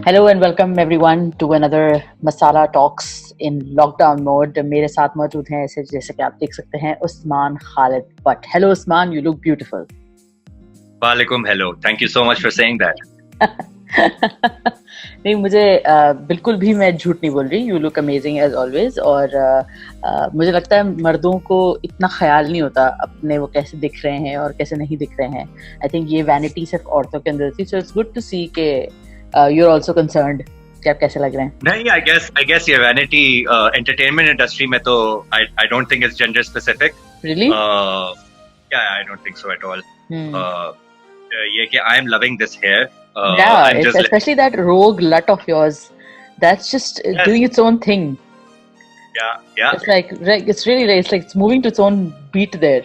Hello and welcome everyone to another Masala Talks in lockdown mode. मेरे साथ मौजूद हैं ऐसे जैसे कि आप देख सकते हैं Usman Khalid but. Hello Usman, you look beautiful. Walaikum hello. Thank you so much for saying that. नहीं मुझे बिल्कुल भी मैं झूठ नहीं बोल रही. You look amazing as always. और मुझे लगता है मर्दों को इतना ख्याल नहीं होता अपने वो कैसे दिख रहे हैं और कैसे नहीं दिख रहे हैं. I think ये vanity सिर्फ औरतों के अंदर थी. So it's good to see कि you're also concerned कि आप कैसे लग रहे हैं. नहीं, I guess ये vanity entertainment industry में तो I don't think it's gender specific. Really? Yeah, I don't think so at all. ये कि I am loving this hair. Yeah, it's especially that rogue lut of yours. That's just doing its own thing. Yeah. It's like it's really it's like it's moving to its own beat there.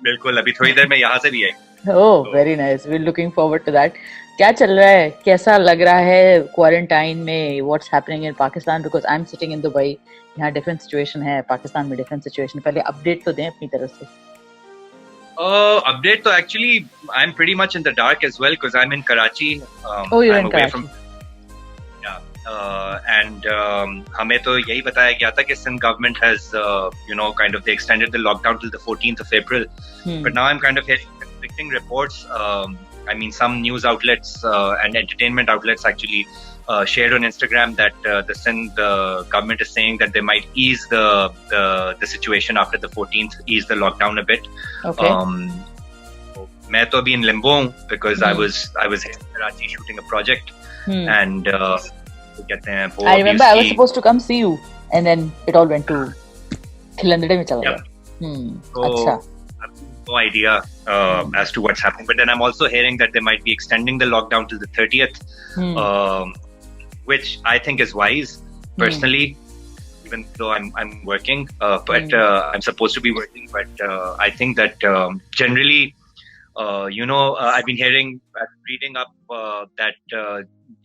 बिल्कुल. अभी थोड़ी देर में यहाँ से भी है. Oh, very nice. We're looking forward to that. क्या चल रहा है? कैसा लग रहा है क्वारंटाइन में? What's happening in Pakistan? Because I'm sitting in Dubai. यहाँ different situation है. पाकिस्तान में different situation. पहले update तो दें अपनी तरफ से. Update तो actually I'm pretty much in the dark as well because I'm in Karachi. Oh, you're in Karachi. And हमें तो यही बताया गया था कि Sindh government has kind of they extended the lockdown till the 14th of April. But now I'm kind of hearing conflicting reports. I mean, some news outlets and entertainment outlets actually shared on Instagram that the Sindh government is saying that they might ease the situation after the 14th, ease the lockdown a bit. Okay. मैं तो अभी in limbo because I was in Karachi shooting a project and कहते हैं वो. I remember I was supposed to come see you and then it all went to खिलंदड़े में चला गया. अच्छा. No idea as to what's happening, but then I'm also hearing that they might be extending the lockdown till the 30th, which I think is wise personally, even though I'm working, but I'm supposed to be working, but I think that generally I've been reading up that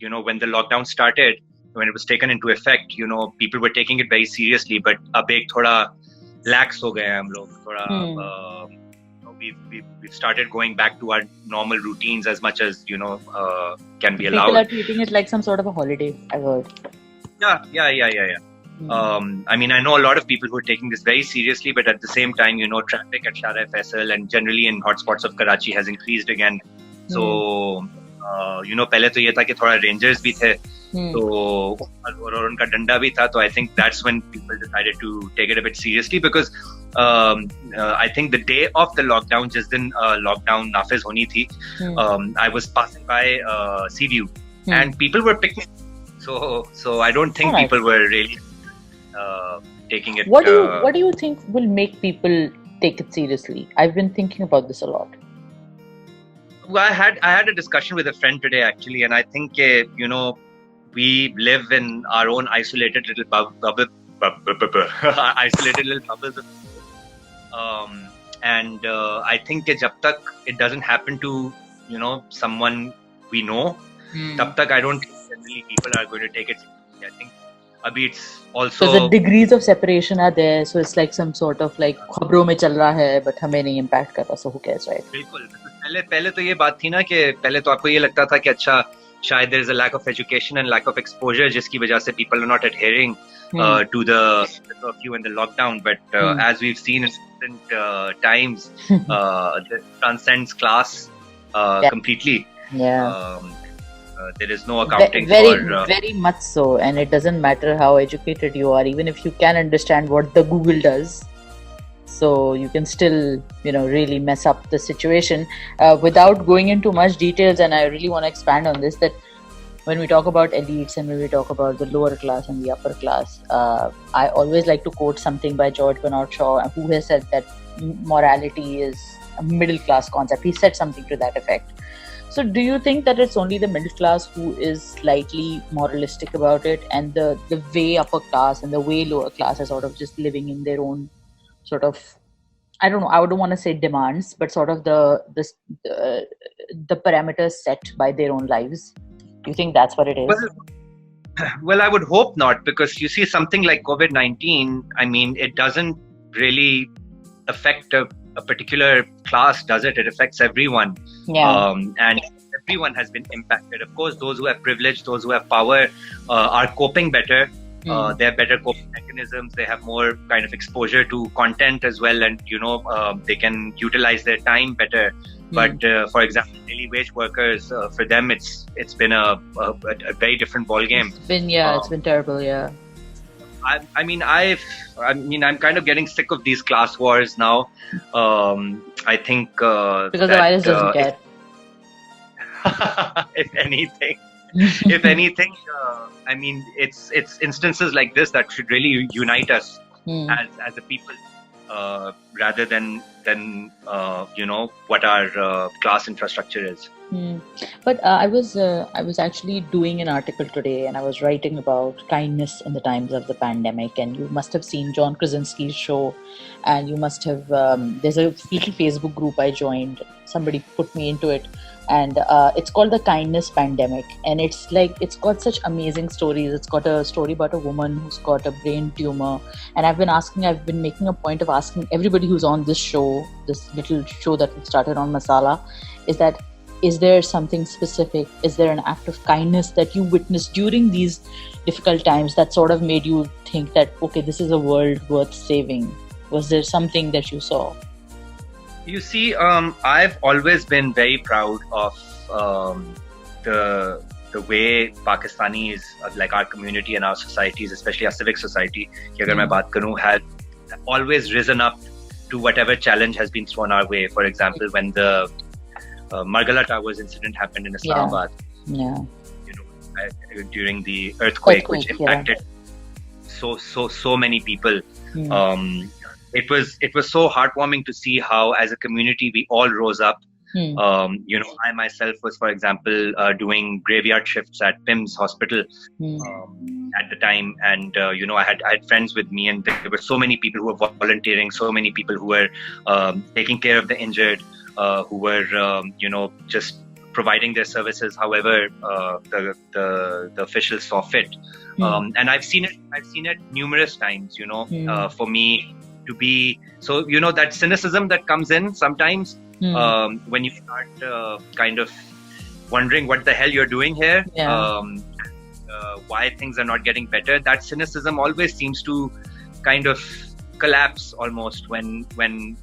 when the lockdown started, when it was taken into effect, people were taking it very seriously, but अब एक थोड़ा lax हो गए हैं हम लोग थोड़ा. We've started going back to our normal routines as much as can be allowed. People are treating it like some sort of a holiday, I've heard. Yeah. I mean, I know a lot of people who are taking this very seriously, but at the same time, traffic at Shara Faisal and generally in hotspots of Karachi has increased again. So, पहले तो ये था कि थोड़ा rangers भी थे, तो और उनका डंडा भी था, तो I think that's when people decided to take it a bit seriously because I think the day of the lockdown, जिस दिन lockdown नाफिज होनी थी, I was passing by Seaview and people were picnic. So I don't think people were really taking it. What do you think will make people take it seriously? I've been thinking about this a lot. Well, I had a discussion with a friend today actually, and I think we live in our own isolated little bubble. Isolated little bubbles. And I think कि जब तक it doesn't happen to someone we know, तब तक I don't think generally people are going to take it seriously. I think अभी it's also. So the degrees of separation are there. So it's like some sort of like खबरों में चल रहा है, but हमें नहीं impact कर रहा. So who cares, right? बिल्कुल. पहले तो ये बात थी ना कि पहले तो आपको ये लगता था कि अच्छा शायद there is a lack of education and lack of exposure जिसकी वजह से people are not adhering to the curfew and the lockdown, but as we've seen in different times, this transcends class completely. Yeah. There is no accounting very much so, and it doesn't matter how educated you are, even if you can understand what the Google does. So you can still, really mess up the situation without going into much details. And I really want to expand on this, that when we talk about elites and when we talk about the lower class and the upper class, I always like to quote something by George Bernard Shaw, who has said that morality is a middle class concept. He said something to that effect. So do you think that it's only the middle class who is slightly moralistic about it, and the way upper class and the way lower class are sort of just living in their own sort of, I don't know, I don't want to say demands, but sort of the parameters set by their own lives? Do you think that's what it is? Well, I would hope not, because you see something like COVID-19, I mean, it doesn't really affect a particular class, does it? It affects everyone. Yeah. And everyone has been impacted. Of course, those who have privilege, those who have power are coping better. They have better coping mechanisms. They have more kind of exposure to content as well, and they can utilize their time better. But for example, daily wage workers, for them, it's been a very different ball game. It's been terrible. Yeah. I'm kind of getting sick of these class wars now. I think because the virus doesn't care. If anything, it's instances like this that should really unite us as a people, rather than what our class infrastructure is. But I was actually doing an article today, and I was writing about kindness in the times of the pandemic. And you must have seen John Krasinski's show, and you must have. There's a little Facebook group I joined. Somebody put me into it, and it's called the Kindness Pandemic. And it's got such amazing stories. It's got a story about a woman who's got a brain tumor, and I've been making a point of asking everybody who's on this show, this little show that we started on Masala, is there something specific? Is there an act of kindness that you witnessed during these difficult times that sort of made you think that, okay, this is a world worth saving? Was there something that you saw? You see, I've always been very proud of the way Pakistanis, like our community and our societies, especially our civic society, agar main baat karun, has always risen up to whatever challenge has been thrown our way. For example, when the Margala Towers incident happened in Islamabad, during the earthquake which impacted so many people. It was so heartwarming to see how, as a community, we all rose up. I myself was, for example, doing graveyard shifts at PIMS Hospital at the time, and I had friends with me, and there were so many people who were volunteering, so many people who were taking care of the injured, who were just providing their services however the officials saw fit. And I've seen it numerous times. For me to be so, that cynicism that comes in sometimes when you start kind of wondering what the hell you're doing here, why things are not getting better. That cynicism always seems to kind of collapse almost when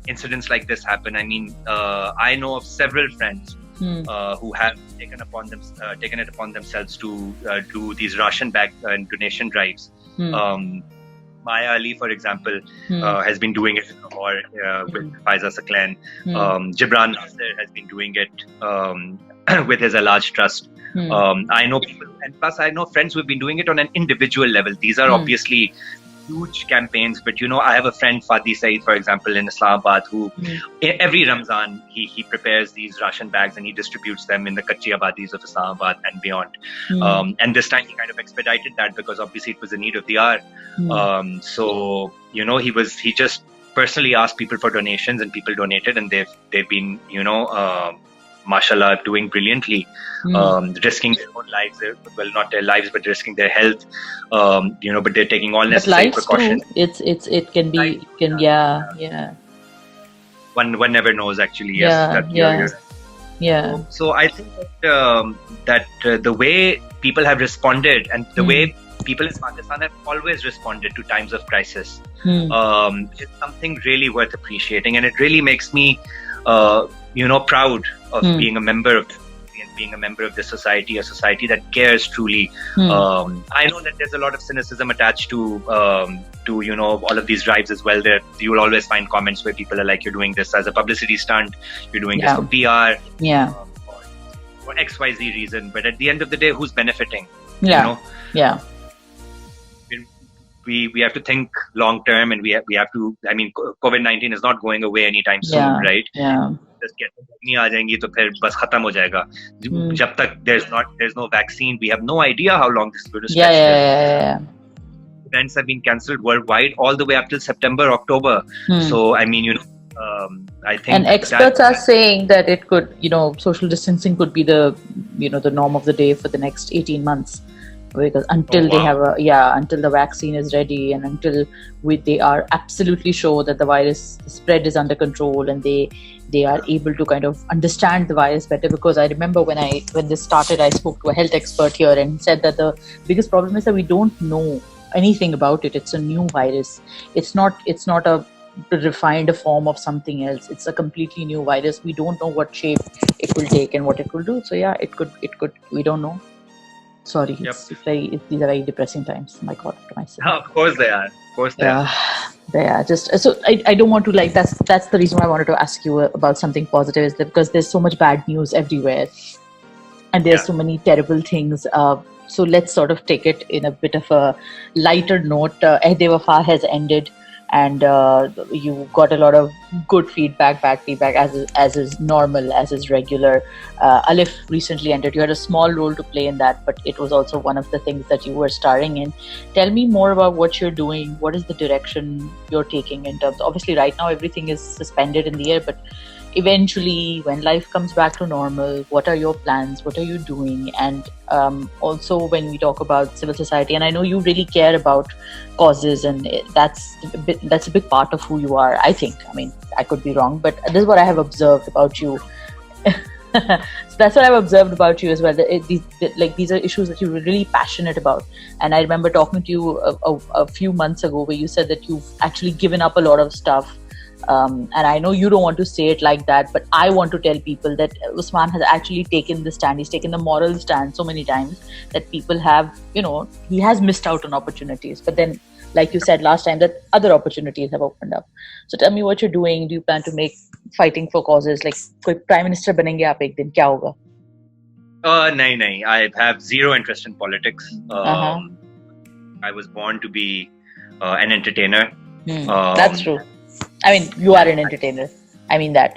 incidents like this happen. I mean, I know of several friends who have taken it upon themselves to do these ration bag and donation drives. Maya Ali, for example, has been doing it with Faiza Saklan. Gibran Nasir has been doing it with his Alaj Trust. I know people, and plus I know friends who have been doing it on an individual level. These are obviously huge campaigns, but I have a friend, Fadi Saeed, for example, in Islamabad, who every Ramzan he prepares these ration bags and he distributes them in the Kachi Abadis of Islamabad and beyond. And this time he kind of expedited that because obviously it was a need of the hour. So he just personally asked people for donations, and people donated, and they've been mashallah, doing brilliantly, risking their own lives, well, not their lives, but risking their health, but they're taking all necessary precautions. It can be, One never knows, actually. Yes. So I think that the way people have responded, and the way people in Pakistan have always responded to times of crisis, is something really worth appreciating, and it really makes me proud of being a member of this society, a society that cares truly. I know that there's a lot of cynicism attached to all of these drives as well. There you will always find comments where people are like, you're doing this as a publicity stunt, you're doing this for PR, for XYZ reason. But at the end of the day, who's benefiting? We have to think long term, and we have to. I mean, COVID-19 is not going away anytime soon, right? Just नहीं आ जाएंगी तो फिर बस खत्म हो जाएगा. जब तक there's no vaccine, we have no idea how long this is going to stretch. Events have been cancelled worldwide all the way up till September, October. So I mean, I think, and experts are saying that it could, social distancing could be the, the norm of the day for the next 18 months. because until they have until the vaccine is ready, and until they are absolutely sure that the virus spread is under control, and they are able to kind of understand the virus better. Because I remember when this started, I spoke to a health expert here, and he said that the biggest problem is that we don't know anything about it. It's a new virus. It's not a refined form of something else. It's a completely new virus. We don't know what shape it will take and what it will do. So yeah, it could we don't know. Sorry, these are very depressing times. My God, to myself. Of course they are. They are. Just so I don't want to, like, that's the reason why I wanted to ask you about something positive, is that because there's so much bad news everywhere, and there's so many terrible things. So let's sort of take it in a bit of a lighter note. Wafa has ended, and you got a lot of good feedback, bad feedback, as is normal, as is regular. Alif recently ended. You had a small role to play in that, but it was also one of the things that you were starring in. Tell me more about what you're doing. What is the direction you're taking in terms? Obviously, right now everything is suspended in the air, but eventually, when life comes back to normal, what are your plans? What are you doing? And also, when we talk about civil society, and I know you really care about causes, and that's a big part of who you are, I think. I mean, I could be wrong, but this is what I have observed about you. So that's what I've observed about you as well. These are issues that you're really passionate about. And I remember talking to you a few months ago, where you said that you've actually given up a lot of stuff. And I know you don't want to say it like that, but I want to tell people that Osman has actually taken the stand. He's taken the moral stand so many times that people have, he has missed out on opportunities. But then, like you said last time, that other opportunities have opened up. So tell me what you're doing. Do you plan to make fighting for causes, like कोई prime minister बनेंगे आप एक दिन, क्या होगा? No. I have zero interest in politics. I was born to be an entertainer. That's true. I mean, you are an entertainer. I mean that.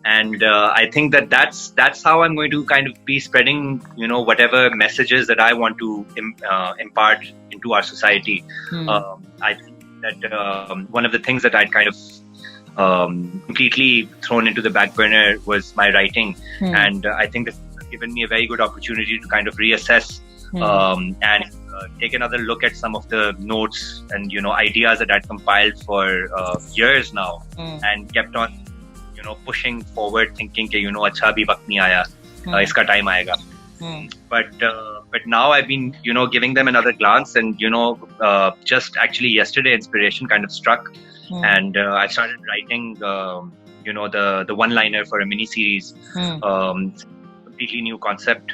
And I think that's how I'm going to kind of be spreading, whatever messages that I want to impart into our society. I think that one of the things that I'd kind of completely thrown into the back burner was my writing. And I think this has given me a very good opportunity to kind of reassess and take another look at some of the notes and ideas that I'd compiled for years now, and kept on pushing forward, thinking कि अच्छा अभी वक्त नहीं आया, इसका time आएगा. But now I've been giving them another glance, and just actually yesterday inspiration kind of struck, and I started writing the one-liner for a mini series, completely new concept,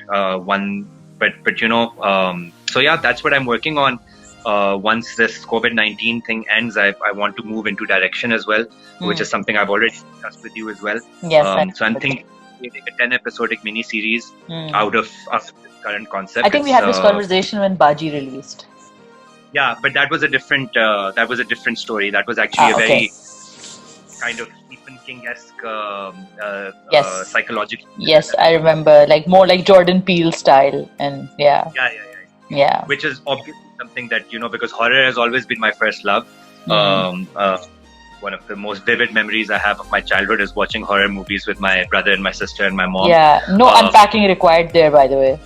so yeah, that's what I'm working on. Once this COVID-19 thing ends, I want to move into direction as well, which is something I've already discussed with you as well. Yes. So I'm thinking make a 10-episodic mini series out of this current concept. I think we had this conversation when Baji released. Yeah, but that was a different story. That was actually a very kind of Stephen King-esque psychological. Yes, I remember, like more like Jordan Peele style, and yeah. Which is obviously something that because horror has always been my first love. One of the most vivid memories I have of my childhood is watching horror movies with my brother and my sister and my mom. Yeah, no unpacking required there, by the way.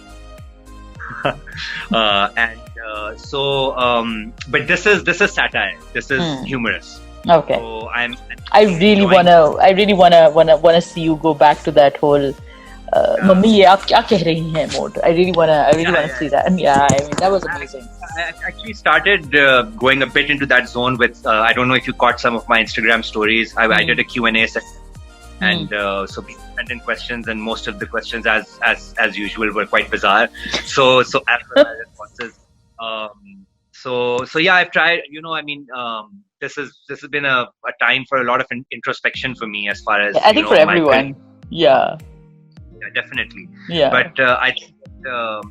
But this is satire. This is humorous. Okay. So I really wanna see you go back to that whole "Mummy, ye aap kya keh rahi hain" mode. I really wanna see that. And I mean, that was amazing. I actually started going a bit into that zone with I don't know if you caught some of my Instagram stories. I did a Q&A session, and so people sent in questions, and most of the questions, as usual, were quite bizarre. So as per my responses, so yeah, I've tried. This has been a time for a lot of introspection for me, as far as I think for everyone. Yeah, definitely. Yeah, but I think that,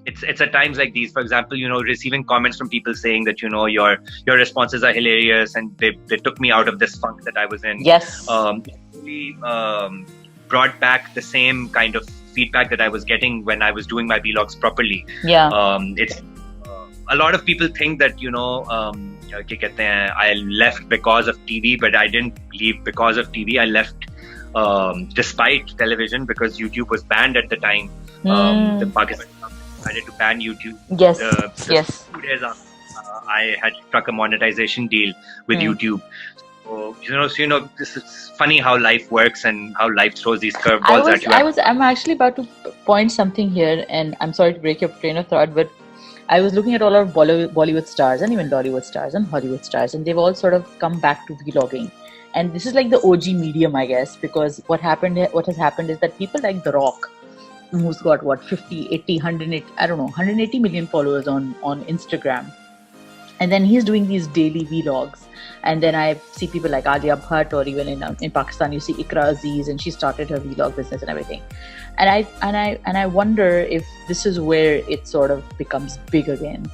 it's at times like these, for example, receiving comments from people saying that your responses are hilarious, and they took me out of this funk that I was in. Yes. Really brought back the same kind of feedback that I was getting when I was doing my vlogs properly. Yeah. It's a lot of people think that I left because of TV, but I didn't leave because of TV. I left despite television, because YouTube was banned at the time. The Pakistan decided to ban YouTube. Yes. The Yes. 2 days after, I had struck a monetization deal with YouTube. So, this is funny how life works and how life throws these curveballs at you. I'm actually about to point something here, and I'm sorry to break your train of thought, but I was looking at all our Bollywood stars and even Dollywood stars and Hollywood stars, and they've all sort of come back to vlogging. And this is like the OG medium, I guess, because what has happened is that people like The Rock, who's got what 50, 80, 180, I don't know, 180 million followers on Instagram, and then he's doing these daily vlogs. And then I see people like Alia Bhatt, or even in Pakistan you see Ikra Aziz, and she started her vlog business and everything. And I wonder if this is where it sort of becomes big again.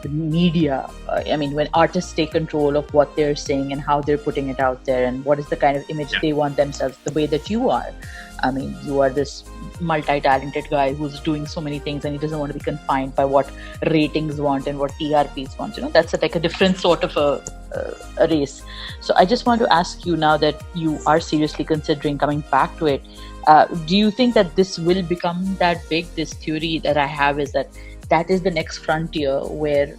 The media, I mean, when artists take control of what they're saying and how they're putting it out there, and what is the kind of image they want themselves, the way that you are. I mean, you are this multi-talented guy who's doing so many things, and he doesn't want to be confined by what ratings want and what TRPs want. That's like a different sort of a race. So I just want to ask you, now that you are seriously considering coming back to it, do you think that this will become that big? This theory that I have is that is the next frontier where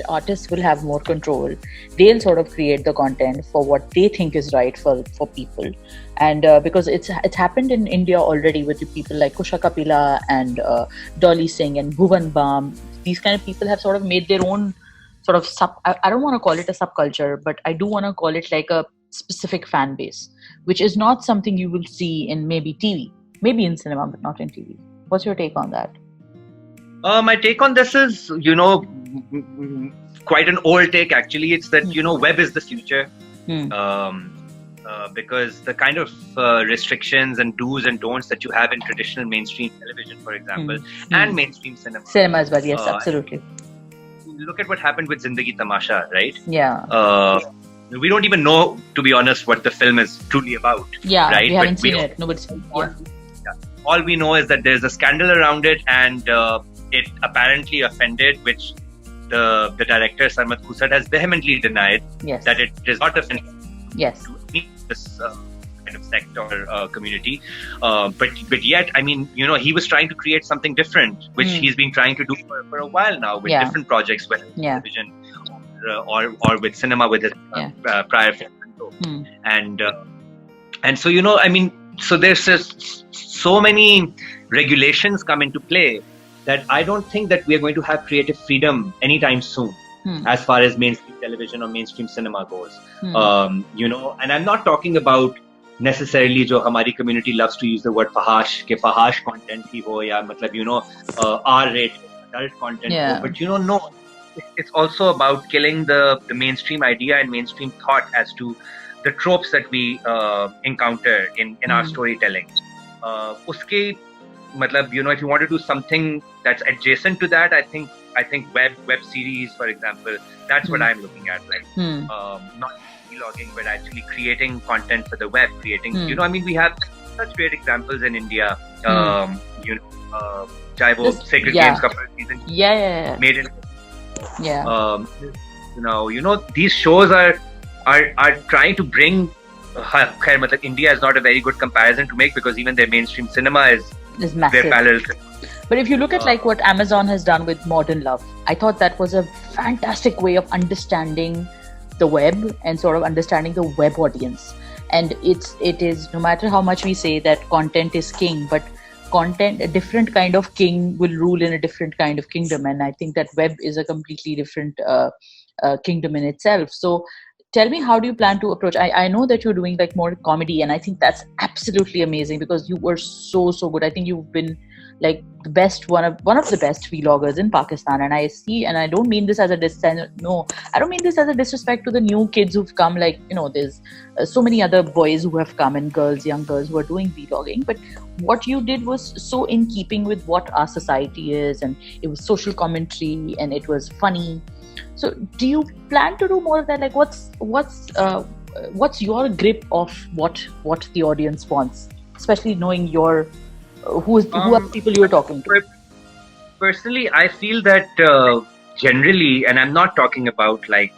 artists will have more control. They'll sort of create the content for what they think is right for people. And because it's happened in India already with the people like Kusha Kapila and Dolly Singh and Bhuvan Bam. These kind of people have sort of made their own sort of I don't want to call it a subculture, but I do want to call it like a specific fan base, which is not something you will see in maybe TV, maybe in cinema, but not in TV. What's your take on that? My take on this is, quite an old take actually. It's that, web is the future. Because the kind of restrictions and do's and don'ts that you have in traditional mainstream television, for example, and mainstream cinema. Cinema as well, yes, absolutely. Look at what happened with Zindagi Tamasha, right? Yeah. We don't even know, to be honest, what the film is truly about. Yeah, right? We haven't seen it. Nobody's seen it. All we know is that there's a scandal around it, and it apparently offended, which the director Sarmat Khusad has vehemently denied that it is not offensive to any this kind of sect or community. But yet, I mean, he was trying to create something different, which he's been trying to do for a while now with different projects, whether television or with cinema with his prior film. And so, I mean, so there's just so many regulations come into play that I don't think that we are going to have creative freedom anytime soon, as far as mainstream television or mainstream cinema goes. And I'm not talking about necessarily jo hamari community loves to use the word fahash, ke fahash content hi ho ya matlab, R-rated adult content ho. But no, it's also about killing the mainstream idea and mainstream thought as to the tropes that we encounter in our storytelling. Uske matlab, if you want to do something that's adjacent to that, I think web series, for example, that's what I'm looking at, like not vlogging, but actually creating content for the web, creating I mean, we have such great examples in India. Jaivo Sacred Games ka first season made in these shows are trying to bring India is not a very good comparison to make, because even their mainstream cinema is massive. Their parallel. But if you look at like what Amazon has done with Modern Love, I thought that was a fantastic way of understanding the web and sort of understanding the web audience. And it is, no matter how much we say that content is king, but content, a different kind of king will rule in a different kind of kingdom. And I think that web is a completely different kingdom in itself. So tell me, how do you plan to approach? I know that you're doing like more comedy, and I think that's absolutely amazing, because you were so good. I think you've been like the best, one of the best vloggers in Pakistan. And I see, and I don't mean this as a I don't mean this as a disrespect to the new kids who've come. Like, there's so many other boys who have come, and young girls who are doing vlogging. But what you did was so in keeping with what our society is, and it was social commentary, and it was funny. So do you plan to do more of that? Like, what's your grip of what the audience wants, especially knowing who are the people you're talking to? Personally, I feel that generally, and I'm not talking about like,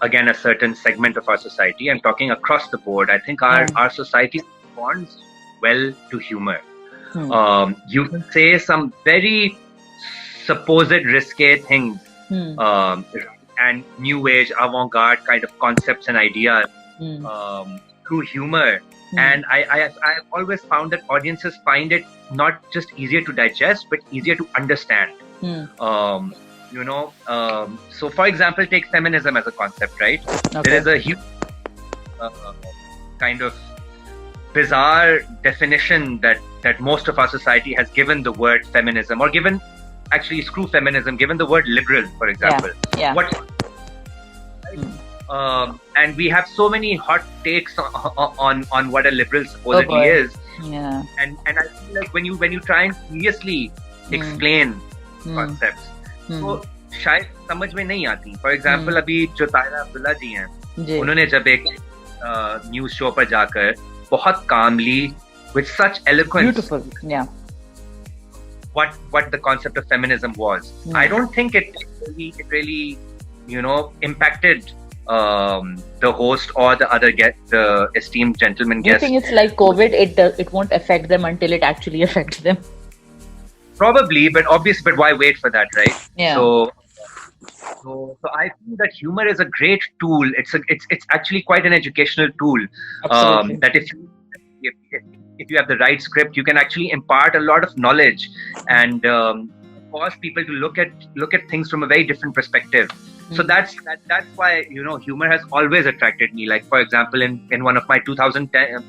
again, a certain segment of our society, I'm talking across the board. I think our society responds well to humor. You can say some very supposed risque things, and new age avant-garde kind of concepts and ideas through humor. And I've always found that audiences find it not just easier to digest, but easier to understand. So for example, take feminism as a concept, right? Okay. There is a huge kind of bizarre definition that most of our society has given the word feminism, or given, actually screw feminism, given the word liberal, for example. And we have so many hot takes on what a liberal supposedly is. And I feel like when you try and seriously explain concepts, तो शायद समझ में नहीं आती. For example, अभी जो तायरा अब्दुल्ला जी हैं, उन्होंने जब एक न्यूज शो पर जाकर बहुत calmly, with such eloquence, beautiful, what the concept of feminism was. I don't think it really impacted the host or the other guest, the esteemed gentleman guest. You think it's like COVID? It won't affect them until it actually affects them. Probably, but why wait for that, right? So I feel that humor is a great tool. It's actually quite an educational tool. That if you have the right script, you can actually impart a lot of knowledge and cause people to look at things from a very different perspective. So that's why humor has always attracted me. Like, for example, in one of my 2010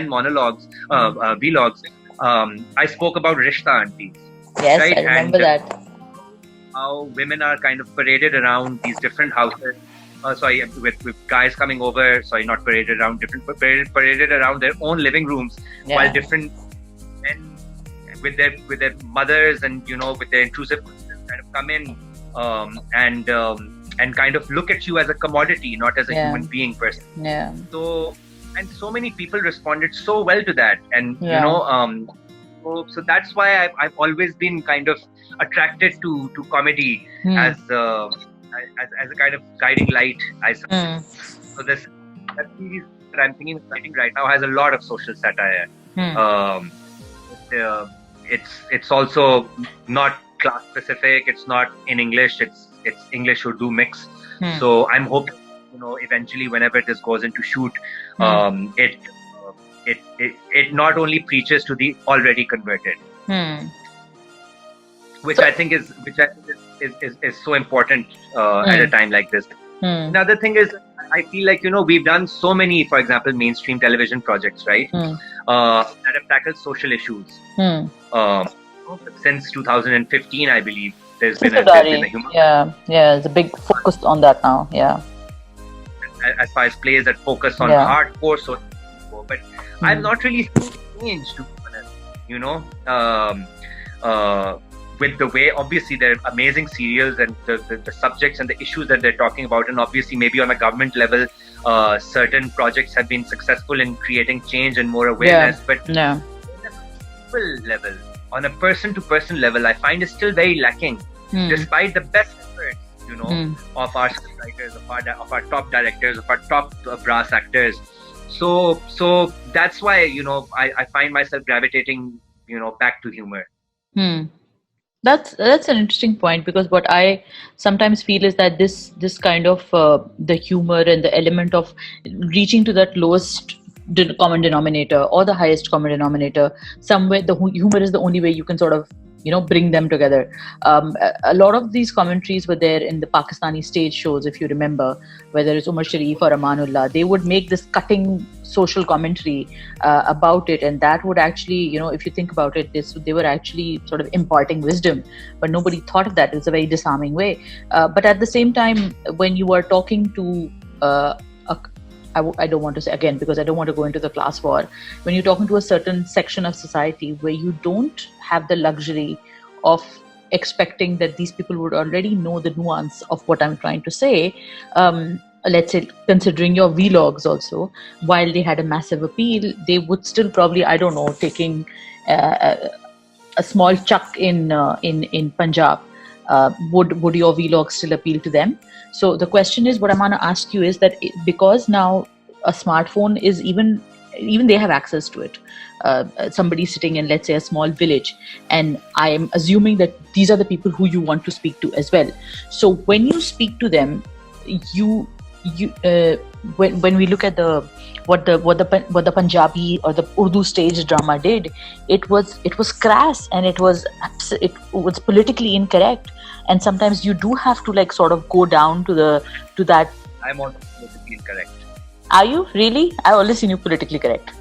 monologues, vlogs, I spoke about Rishta aunties. Yes, right? I remember that. How women are kind of paraded around these different houses. With guys coming over. Not paraded around paraded around their own living rooms, while different men with their mothers and with their intrusive kind of come in and kind of look at you as a commodity, not as a human being person. So many people responded so well to that, and so that's why I've always been kind of attracted to comedy as a kind of guiding light, I suppose. So that series that I'm thinking of writing right now has a lot of social satire. It's also not class specific. It's not in English. It's English Urdu mix. So I'm hoping eventually, whenever this goes into shoot, it not only preaches to the already converted, which I think is so important at a time like this. Another thing is, I feel like we've done so many, for example, mainstream television projects, right, that have tackled social issues. Since 2015, I believe there's been a humor. There's a big focus on that now. As far as plays that focus on hardcore social, but I've not really seen change, to be honest. With the way, obviously, there are amazing serials and the subjects and the issues that they're talking about, and obviously maybe on a government level, certain projects have been successful in creating change and more awareness, but on a people level, on a person-to-person level, I find it's still very lacking, despite the best efforts, of our writers, of our top directors, of our top brass actors. So that's why I find myself gravitating back to humor. That's an interesting point, because what I sometimes feel is that this kind of the humor and the element of reaching to that lowest common denominator or the highest common denominator, somewhere the humor is the only way you can sort of bring them together. A lot of these commentaries were there in the Pakistani stage shows, if you remember, whether it's Umar Sharif or Amanullah. They would make this cutting social commentary about it, and that would actually, if you think about it, they were actually sort of imparting wisdom, but nobody thought of that. It's a very disarming way. But at the same time, when you are talking to I don't want to say again, because I don't want to go into the class war. When you're talking to a certain section of society where you don't have the luxury of expecting that these people would already know the nuance of what I'm trying to say, let's say, considering your vlogs also, while they had a massive appeal, they would still probably, I don't know, taking a small chuck in Punjab, would your vlog still appeal to them? So the question is, what I'm going to ask you is that because now a smartphone is even even they have access to it. Somebody sitting in, let's say, a small village, and I am assuming that these are the people who you want to speak to as well. So when you speak to them, when we look at what the Punjabi or the Urdu stage drama did, it was crass, and it was politically incorrect, and sometimes you do have to like sort of go down to that. I'm also politically incorrect. Are you really? I always seen you politically correct.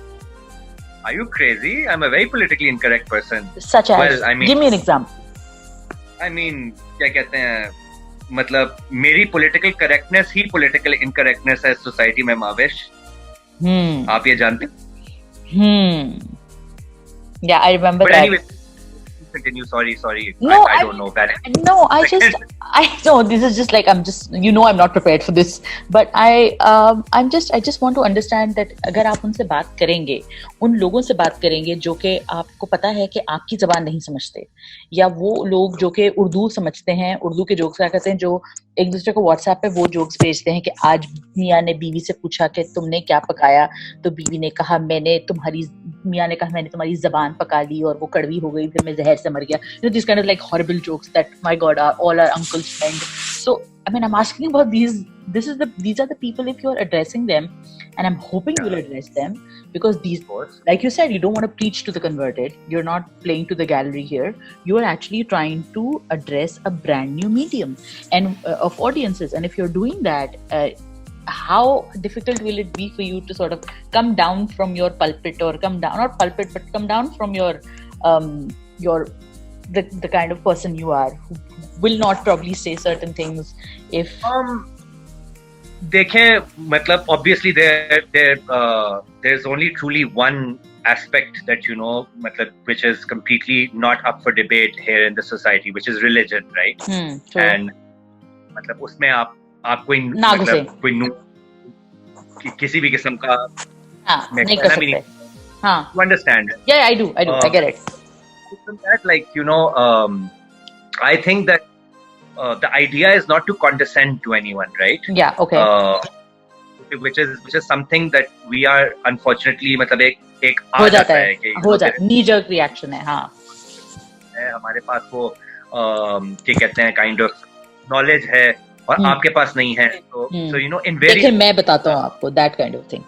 Are you crazy? I'm a very politically incorrect person. Such as? Well, I mean, give me an example. I mean, क्या कहते हैं? मतलब मेरी political correctness ही political incorrectness है society में माविश. आप ये जानते हैं? Yeah, I remember but that. Anyway, continue. Sorry. No, I don't know that. No, I know this is just like I'm not prepared for this, but I just want to understand that अगर आप उनसे बात करेंगे, उन लोगों से बात करेंगे जो कि आपको पता है कि आपकी ज़बान नहीं समझते, या वो लोग जो कि उर्दू समझते हैं, उर्दू के जोक्स क्या कहते हैं, जो एक दूसरे को व्हाट्सएप पे वो जोक्स भेजते हैं कि आज मियाँ ने बीवी से पूछा कि तुमने क्या पकाया, तो बीवी ने कहा मियाँ ने कहा मैंने तुम्हारी ज़बान पका ली और वो कड़वी हो गई, फिर मैं जहर से मर गया. These kind of like horrible jokes that, my God, are all our uncles' friend. So, I mean, I'm asking about these. These are the people, if you're addressing them, and I'm hoping you'll address them, because these, like you said, you don't want to preach to the converted. You're not playing to the gallery here. You are actually trying to address a brand new medium and of audiences. And if you're doing that, how difficult will it be for you to sort of come down from your pulpit, or come down from your the kind of person you are, who will not probably say certain things if देखें, मतलब obviously there's only truly one aspect that मतलब which is completely not up for debate here in the society, which is religion, right? And मतलब उसमें आप कोई मतलब कोई किसी भी किस्म का नहीं कर सकते. You understand? Yeah, I do. I get it. That, like, I think that the idea is not to condescend to anyone, right? Yeah, okay. Which is something that we are unfortunately मतलब एक हो जाता है knee jerk reaction है. हाँ, हमारे पास वो क्या कहते हैं kind of knowledge है और आपके पास नहीं है, so in very, देखिए मैं बताता हूँ आपको, that kind of thing.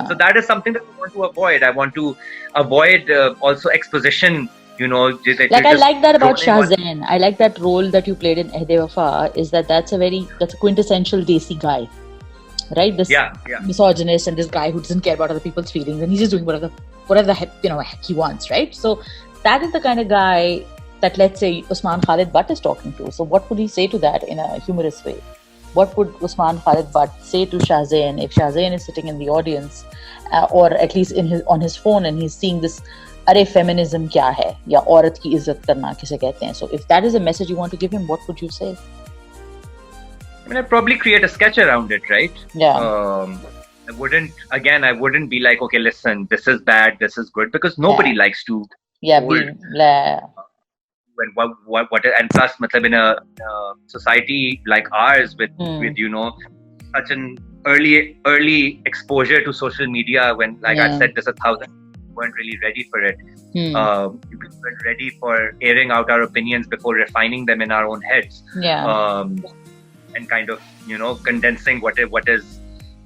So that is something that I want to avoid. I want to avoid also exposition, like I like that about Shahzain. I like that role that you played in Wafa, is that's a quintessential Desi guy, right? This misogynist, and this guy who doesn't care about other people's feelings, and he's just doing whatever the heck he wants, right? So that is the kind of guy that, let's say, Osman Khalid Butt is talking to. So what would he say to that in a humorous way? What would Osman Khalid Butt say to Shahzain if Shahzain is sitting in the audience, or at least on his phone, and he's seeing this, अरे feminism क्या है, या औरत की इज्जत करना किसे कहते हैं? So if that is a message you want to give him, what would you say? I mean, I'd probably create a sketch around it, right? Yeah. I wouldn't be like, okay, listen, this is bad, this is good, because nobody likes to. And plus, matlab, in a society like ours with such an early exposure to social media, when, like I've said this 1,000, weren't really ready for it. We weren't ready for airing out our opinions before refining them in our own heads. And kind of condensing what is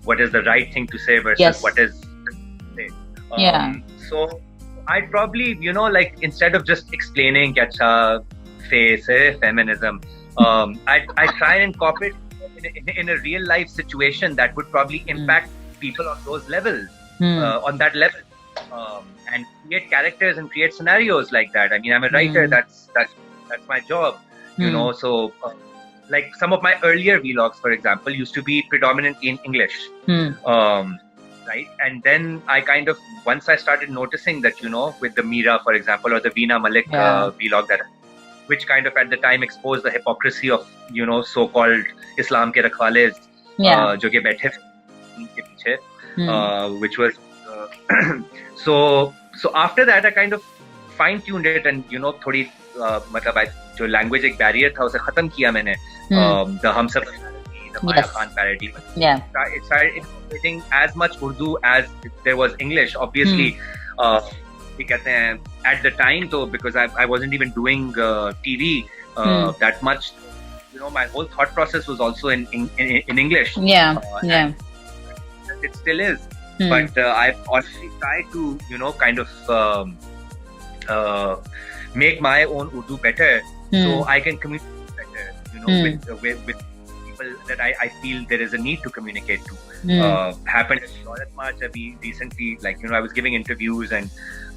the right thing to say versus what is the say. So I'd probably like, instead of just explaining kacha face hai feminism, I try and incorporate in a real life situation that would probably impact people on those levels, on that level, and create characters and create scenarios like that. I mean, I'm a writer. That's my job, so like some of my earlier vlogs, for example, used to be predominantly in English, right? And then I kind of, once I started noticing that, with the Meera, for example, or the Veena Malik vlog, which kind of at the time exposed the hypocrisy of, so-called Islam ke rakhwales, jo ke baithe ke piche, which was, so after that I kind of fine-tuned it, and, थोड़ी, मतलब जो language एक barrier था उसे खत्म किया मैंने, the हम सब, the Maya Khan parody. Yeah. It started incorporating as much Urdu as there was English. Obviously, at the time, though, because I wasn't even doing TV that much, my whole thought process was also in English. Yeah. And it still is. But I've already tried to, kind of make my own Urdu better so I can communicate better, with people that I feel there is a need to communicate to. Happened not much. Recently, I was giving interviews and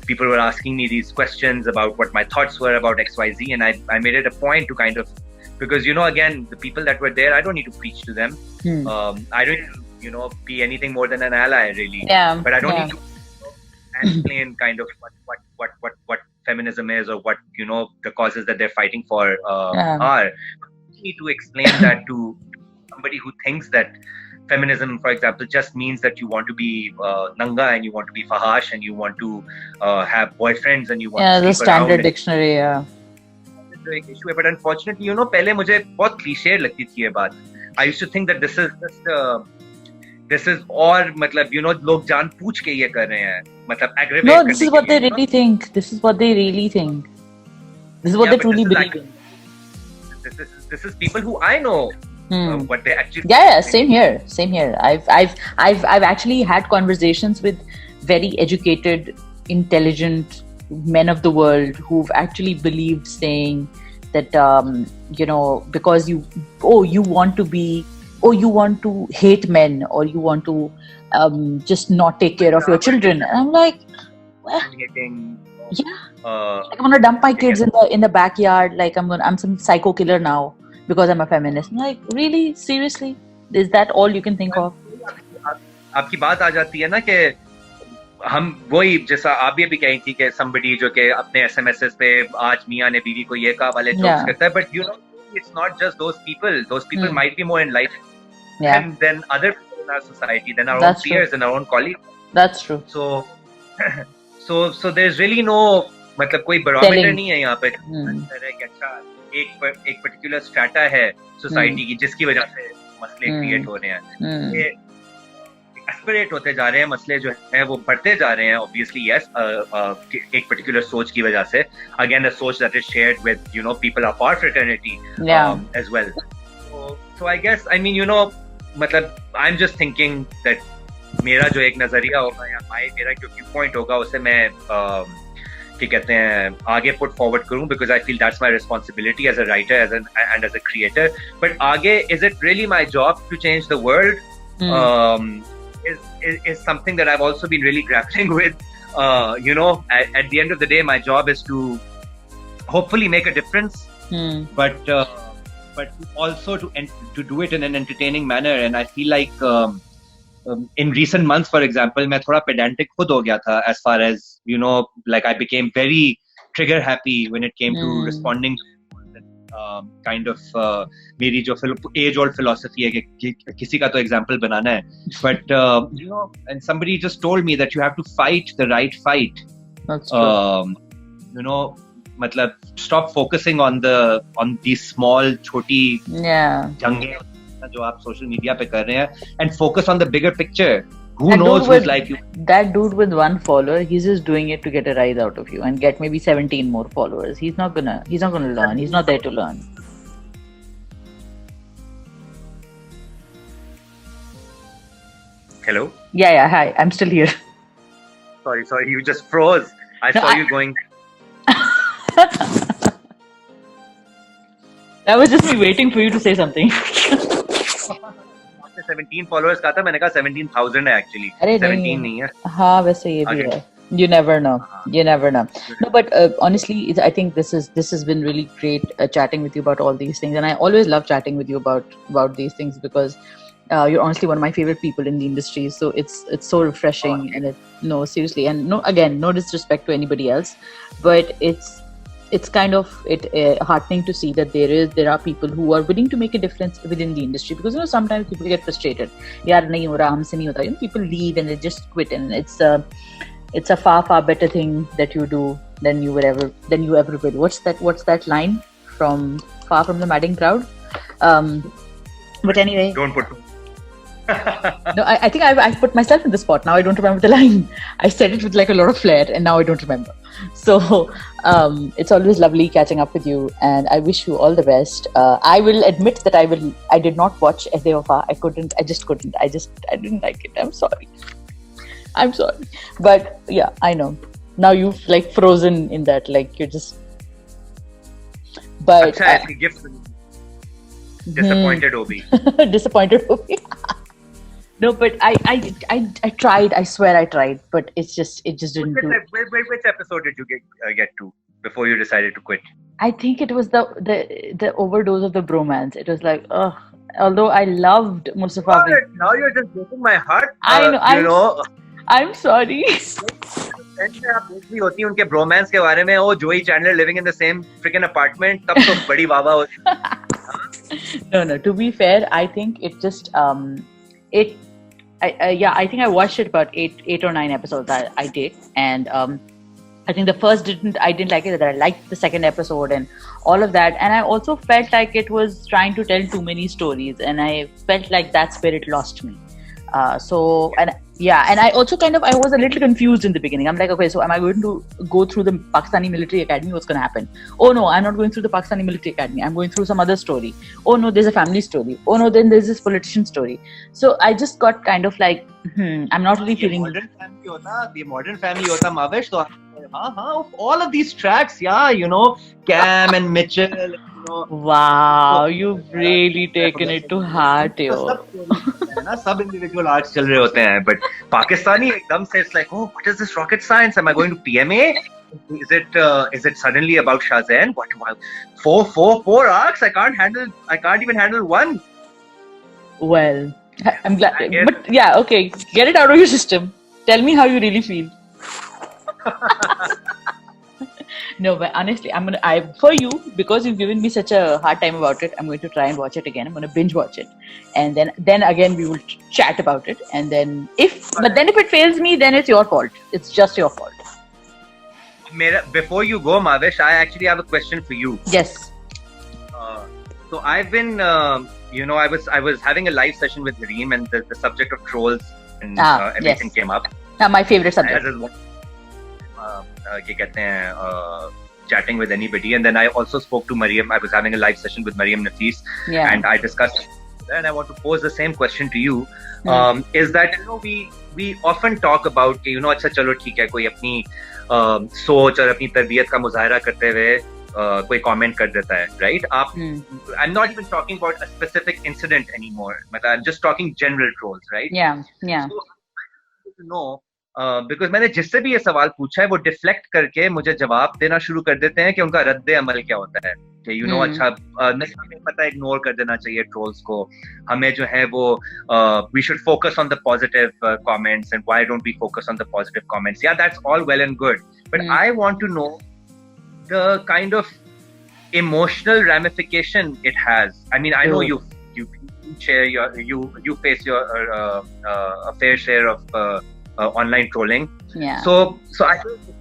people were asking me these questions about what my thoughts were about XYZ, and I made it a point to kind of, because, again, the people that were there, I don't need to preach to them. I don't need to, be anything more than an ally, really. Yeah. But I don't need to explain kind of what feminism is, or what, the causes that they're fighting for are. I need to explain that to somebody who thinks that feminism, for example, just means that you want to be Nanga and you want to be Fahash and you want to have boyfriends and you want to the standard dictionary. जो एक issue है, but unfortunately, पहले मुझे बहुत cliche लगती थी ये बात. I used to think that this is और मतलब लोग जान पूछ के ये कर रहे हैं, मतलब aggravate. No, this is what they really think. This is what they really think. This is what they truly believe in. This is people who I know. What they actually. Yeah, same here. I've actually had conversations with very educated, intelligent men of the world who've actually believed saying that because you want to hate men, or you want to just not take care of your children. And I'm like, I'm gonna dump my kids in the backyard. Like I'm some psycho killer now because I'm a feminist. I'm like, really? Seriously? Is that all you can think of? आपकी बात आ जाती है ना कि हम वही, जैसा आप भी कही थी कि somebody जो कि अपने SMSs पे आज मियाँ ने बीवी को ये कहा वाले jokes करता है, but it's not just those people might be more enlightened than other people in our society, than our own peers and our own colleagues. That's true. So there's really no, मतलब कोई barometer नहीं है यहाँ पे कि अच्छा एक particular strata है society की जिसकी वजह से मसले create हो रहे हैं. एस्केलेट होते जा रहे हैं मसले, जो है वो बढ़ते जा रहे हैं. ऑब्वियसली यस, एक पर्टिकुलर सोच की वजह से, अगेन अ सोच that is shared with people of our fraternity as well. So I guess, I mean मतलब I am just thinking that मेरा जो एक नजरिया होगा या मेरा जो व्यू पॉइंट होगा उसे मैं क्या कहते हैं आगे पुट फॉरवर्ड करूं, because I feel that's my responsibility as a writer and as a creator. But आगे, is it really my job to change the world? Is something that I've also been really grappling with. At the end of the day, my job is to hopefully make a difference, but also to do it in an entertaining manner. And I feel like in recent months, for example, मैं थोड़ा pedantic खुद हो गया था, as far as like I became very trigger happy when it came to responding kind of मेरी जो age old philosophy है कि किसी का तो example बनाना है, but and somebody just told me that you have to fight the right fight. That's true. मतलब stop focusing on these small छोटी जंगे जो आप सोशल मीडिया पे कर रहे हैं, and focus on the bigger picture. Who knows who's like you? That dude with one follower, he's just doing it to get a rise out of you and get maybe 17 more followers. He's not gonna learn. He's not there to learn. Hello? Yeah. Hi, I'm still here. Sorry, you just froze. I saw you going. That was just me waiting for you to say something. 17 followers का था, मैंने कहा 17,000 है actually. 17 नहीं है. हाँ, वैसे ये भी है. You never know. No, but honestly, I think this has been really great chatting with you about all these things, and I always love chatting with you about these things because you're honestly one of my favorite people in the industry. So it's so refreshing, and seriously, and no disrespect to anybody else, but it's kind of heartening to see that there are people who are willing to make a difference within the industry, because sometimes people get frustrated. Yaar nahi ho raha, humse nahi hota. People leave and they just quit, and it's a far better thing that you do than you ever will. What's that line from Far From the Madding Crowd? But anyway. Don't put. No, I think I've put myself in the spot. Now I don't remember the line. I said it with like a lot of flair, and now I don't remember. So it's always lovely catching up with you, and I wish you all the best. I will admit that I did not watch Wafa. I couldn't. I just couldn't. I didn't like it. I'm sorry. But yeah, I know. Now you've like frozen in that. Like you're just. But disappointed Obi. Disappointed Obi. No, but I tried. I swear I tried, but it just didn't do. Which episode did you get to before you decided to quit? I think it was the overdose of the bromance. It was like, although I loved Mustafa. Now you're just breaking my heart. I know. I'm sorry. आप देख भी होती उनके bromance के बारे में वो जोई Chandler living in the same fricking apartment तब तो बड़ी वावा होती. No. To be fair, I think it just I think I watched it about 8 or 9 episodes. I did, and I think the first I didn't like it. That I liked the second episode and all of that, and I also felt like it was trying to tell too many stories, and I felt like that's where it lost me. And I also I was a little confused in the beginning. I'm like, okay, so am I going to go through the Pakistani military academy? What's going to happen? Oh no, I'm not going through the Pakistani military academy. I'm going through some other story. Oh no, there's a family story. Oh no, then there's this politician story. So I just got kind of like, I'm not really feeling. The modern family hota Mahwash. So all of these tracks, Cam and Mitchell. Wow, you've really taken it to heart, yo. सब individual arts चल रहे होते हैं, but Pakistani एकदम से it's like, oh, what is this rocket science? Am I going to PMA? Is it suddenly about Shahzain? What? Four arcs? I can't even handle one. Well, I'm glad, but yeah, okay, get it out of your system. Tell me how you really feel. No, but honestly, for you, because you've given me such a hard time about it, I'm going to try and watch it again. I'm going to binge watch it, and then again we will chat about it. And then if it fails me, then it's your fault. It's just your fault. Before you go, Mahwash, I actually have a question for you. Yes. So I've been, I was having a live session with Reem, and the subject of trolls and everything came up. My favorite subject. Chatting with anybody, and then I also spoke to Mariam. I was having a live session with Mariam Nafis, and I discussed, and I want to pose the same question to you. Is that we often talk about कि अच्छा चलो ठीक है कोई अपनी सोच और अपनी तरबियत का मुजाहरा करते हुए कोई comment कर देता है, right? I'm not even talking about a specific incident anymore. I'm just talking general trolls, right? Yeah. So I want to know. Because मैंने जिससे भी ये सवाल पूछा है वो डिफ्लेक्ट करके मुझे जवाब देना शुरू कर देते हैं कि उनका रद्द अमल क्या होता है कि अच्छा नहीं हमें पता इग्नोर कर देना चाहिए ट्रोल्स को हमें जो है वो we should focus on the positive comments and why don't we focus on the positive comments that's all well and good but I want to know the kind of emotional ramification it has. I mean, I know you share you face your a fair share of online trolling. Yeah. So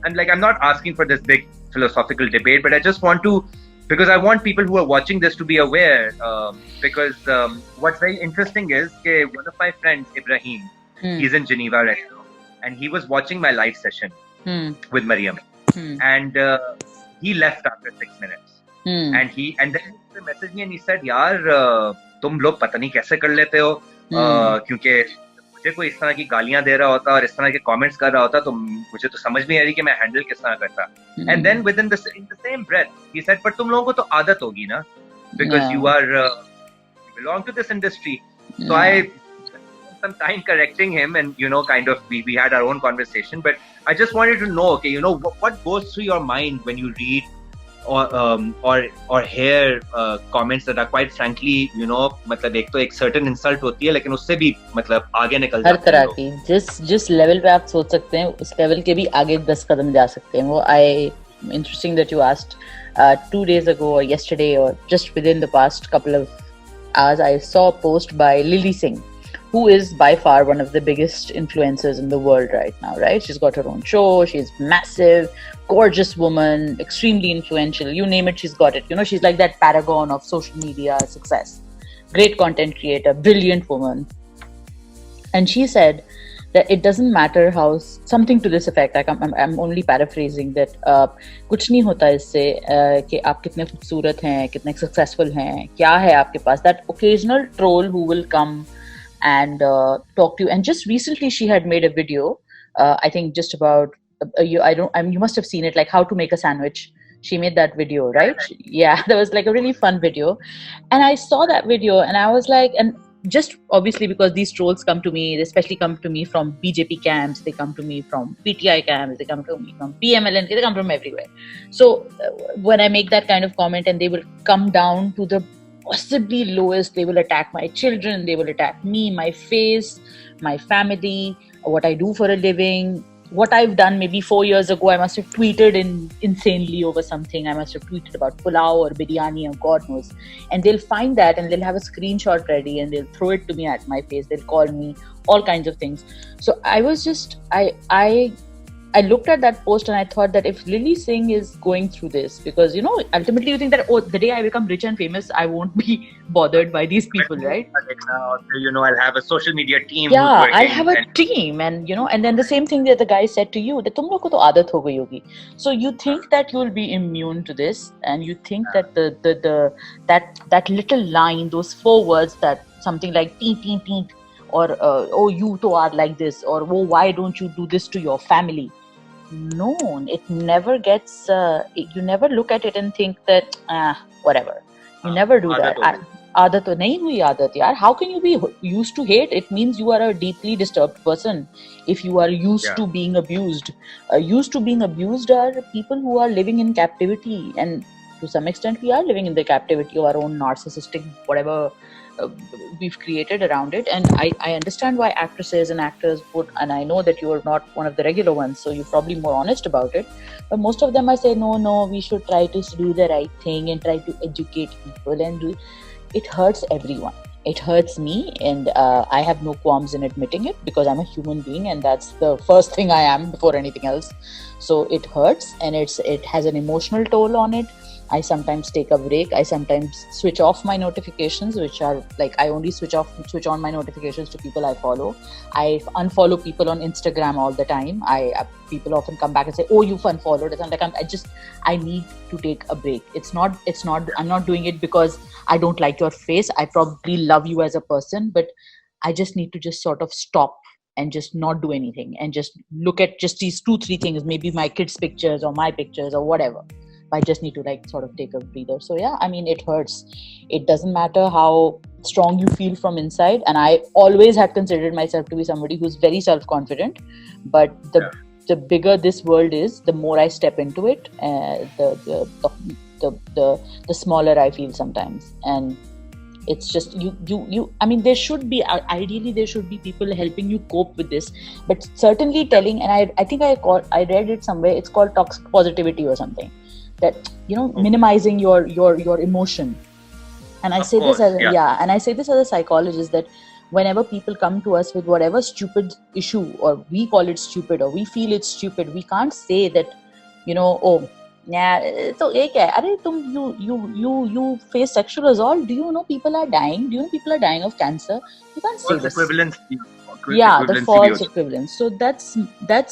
I'm not asking for this big philosophical debate, but I just want to, because I want people who are watching this to be aware. Because what's very interesting is that one of my friends, Ibrahim, he's in Geneva right now, and he was watching my live session with Mariam, and he left after 6 minutes, and then he messaged me and he said, "यार, तुम लोग पता नहीं कैसे कर लेते हो, क्योंकि मुझे कोई इस तरह की गालियां दे रहा होता और इस तरह के कमेंट्स कर रहा होता तो मुझे तो समझ नहीं आ रही कि मैं हैंडल किस तरह करता." And then within the same breath he said, "पर तुम लोगों को तो आदत होगी ना, because you belong to this industry." So I spent some time correcting him, and kind of we had our own conversation, but I just wanted to know, okay, what goes through your mind when you read or hear comments that are quite frankly, मतलब एक तो एक certain insult होती है लेकिन उससे भी मतलब आगे निकल जाते हैं हर तरह की जिस लेवल पे आप सोच सकते हैं उस लेवल के भी आगे 10 कदम जा सकते हैं. वो interesting that you asked. 2 days ago or yesterday or just within the past couple of hours, I saw a post by Lily Singh, who is by far one of the biggest influencers in the world right now, right? She's got her own show, she's massive, gorgeous woman, extremely influential, you name it, she's got it. She's like that paragon of social media success. great content creator, brilliant woman. And she said that it doesn't matter how, something to this effect, like I'm only paraphrasing, that कुछ नहीं होता इससे कि आप कितने खूबसूरत हैं, कितने successful हैं, क्या है आपके पास. That occasional troll who will come and talk to you. And just recently she had made a video, I think just about you must have seen it, like how to make a sandwich. She made that video, right? Yeah, that was like a really fun video. And I saw that video and I was like, and just obviously because these trolls come to me, they especially come to me from BJP camps, they come to me from PTI camps, they come to me from PMLN, they come from everywhere. So when I make that kind of comment, and they will come down to the possibly lowest, they will attack my children, they will attack me, my face, my family, what I do for a living, what I've done maybe 4 years ago. I must have tweeted insanely over something. I must have tweeted about pulao or biryani or God knows. And they'll find that and they'll have a screenshot ready and they'll throw it to me at my face. They'll call me all kinds of things. So I was just, I looked at that post and I thought that if Lily Singh is going through this, because, you know, ultimately you think that, oh, the day I become rich and famous, I won't be bothered by these people, right? You know, I'll have a social media team. Yeah, I'll have a team. And, you know, and then the same thing that the guy said to you, that tum log ko to aadat ho gayi hogi. So you think that you'll be immune to this, and you think that that little line, those 4 words, that something like teen, teen, teen, or oh, you to are like this, or oh, why don't you do this to your family? No, it never gets, you never look at it and think that, whatever. You never do that. Aadat to nahi hui aadat, yaar. How can you be used to hate? It means you are a deeply disturbed person. If you are used to being abused. Used to being abused are people who are living in captivity. And to some extent, we are living in the captivity of our own narcissistic, whatever we've created around it. And I understand why actresses and actors put, and I know that you are not one of the regular ones, so you're probably more honest about it, but most of them I say, no, we should try to do the right thing and try to educate people, and it hurts everyone. It hurts me, and I have no qualms in admitting it, because I'm a human being and that's the first thing I am before anything else. So it hurts, and it has an emotional toll on it. I sometimes take a break. I sometimes switch off my notifications, which are like, I only switch on my notifications to people I follow. I unfollow people on Instagram all the time. People often come back and say, oh, you've unfollowed. And I'm like, I need to take a break. I'm not doing it because I don't like your face. I probably love you as a person, but I just need to just sort of stop and just not do anything and just look at just these 2-3 things, maybe my kids' pictures or my pictures or whatever. I just need to like sort of take a breather. So yeah, I mean, it hurts. It doesn't matter how strong you feel from inside. And I always had considered myself to be somebody who's very self-confident. But the bigger this world is, the more I step into it, the smaller I feel sometimes. And it's just you. I mean, there should be, ideally there should be people helping you cope with this, but certainly telling. And I think I read it somewhere. It's called toxic positivity or something. That, you know, minimizing your emotion. And I say this as and I say this as a psychologist, that whenever people come to us with whatever stupid issue, or we call it stupid, or we feel it's stupid, we can't say that, you know, oh yeah, so you face sexual assault. Do you know people are dying? Do you know people are dying of cancer? You can't say this. The false equivalence. So that's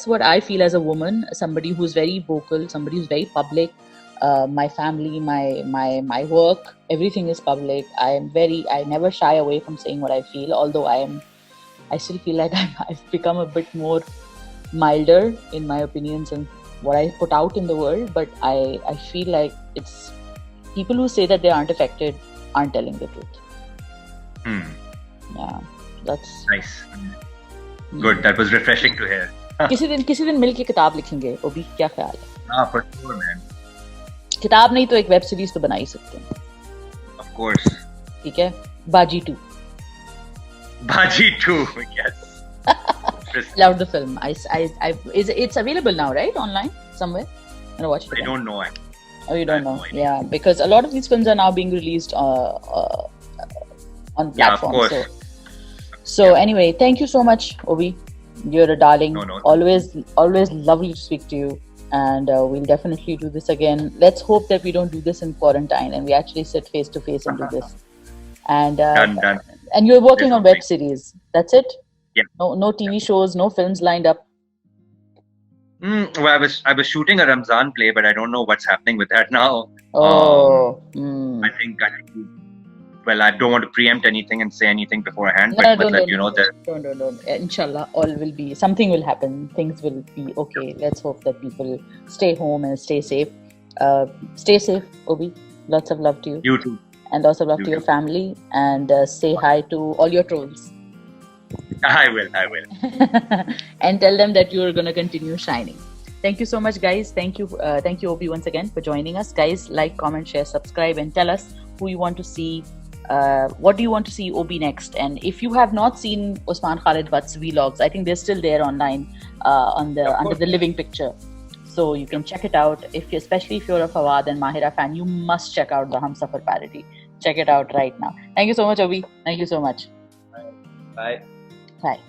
what I feel as a woman, somebody who's very vocal, somebody who's very public. My family, my work, everything is public. I never shy away from saying what I feel, although I still feel like I've become a bit more milder in my opinions and what I put out in the world. But I feel like it's people who say that they aren't affected aren't telling the truth. Yeah, that's nice. Good. That was refreshing to hear. किसी दिन मिल के किताब लिखेंगे, ओबी, क्या ख्याल है? For sure, man. किताब नहीं तो एक वेब सीरीज तो बना ही सकते हैं. Of course. ठीक है. बाजी 2. Yes. Loved the film. It's available now, right? Online somewhere. I'm gonna watch it again. I don't know. Oh, you don't know? No, yeah, because a lot of these films are now being released on platforms. Yeah, of course. So anyway, thank you so much, Obi. You're a darling. No. Always lovely to speak to you. And we'll definitely do this again. Let's hope that we don't do this in quarantine and we actually sit face to face and do this. And Done. and you're working There's on no web break. series. That's it? Yeah. No TV shows, no films lined up. Well, I was shooting a Ramzan play, but I don't know what's happening with that now. Oh, I think well, I don't want to preempt anything and say anything beforehand, no, but don't, matlab, don't, don't. Inshallah, all will be, something will happen. Things will be okay. Let's hope that people stay home and stay safe. Stay safe, Obi. Lots of love to you. You too. And lots of love You to your too. family. And say hi to all your trolls. I will. And tell them that you're going to continue shining. Thank you so much, guys. Thank you, Obi, once again for joining us. Guys, like, comment, share, subscribe, and tell us who you want to see. What do you want to see Obi next? And if you have not seen Osman Khalid Butt's vlogs, I think they're still there online under the living picture. So you can check it out. Especially if you're a Fawad and Mahira fan, you must check out the Humsafar parody. Check it out right now. Thank you so much, Obi. Thank you so much. Bye. Bye.